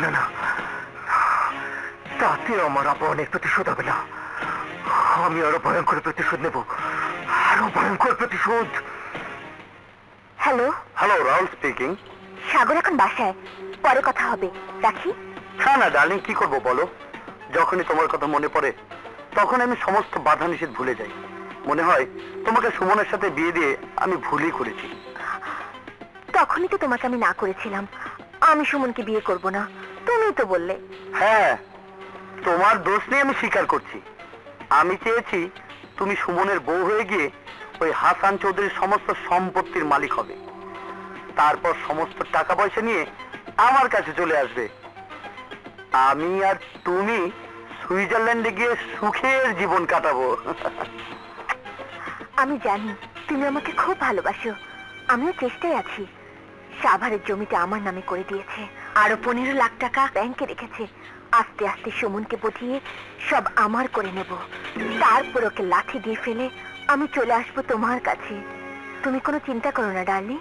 না না, তাতে আমার অপমানের প্রতিশোধ হবে না। আমি আরো ভয়ঙ্কর প্রতিশোধ নেব, আরো ভয়ঙ্কর প্রতিশোধ। Hello hello, Rahul speaking. Sagar এখন বাসায়, পরে কথা হবে, রাখি। হ্যাঁ না ডার্লিং, কি করবো বলো? যখনই তোমার কথা মনে পড়ে তখন আমি সমস্ত বাধা নিষেধ ভুলে যাই। মনে হয় তোমাকে সুমনের সাথে বিয়ে দিয়ে আমি ভুলই করেছি। তখনই তো তোমাকে আমি না করেছিলাম, আমি সুমনকে বিয়ে করব না, তুমি তো বললে। হ্যাঁ, তোমার দোষ নেই, আমি স্বীকার করছি। আমি চেয়েছি তুমি সুমনের বউ হয়ে গিয়ে ওই হাসান চৌধুরীর সমস্ত সম্পত্তির মালিক হবে, তারপর সমস্ত টাকা পয়সা নিয়ে আমার কাছে চলে আসবে। আমি আর তুমি সুইজারল্যান্ডে গিয়ে সুখের জীবন কাটাবো। আমি জানি তুমি আমাকে খুব ভালোবাসো, আমিও চেষ্টায় আছি। সাভারের জমিটা আমার নামে করে দিয়েছে, আরো 15 লাখ টাকা ব্যাংকে রেখেছে। আস্তে আস্তে সুমনকে বুঝিয়ে সব আমার করে নেব, তারপর ওকে লাঠি দিয়ে ফেলে আমি চলে আসবো তোমার কাছে। তুমি কোনো চিন্তা করো না ডার্লিং।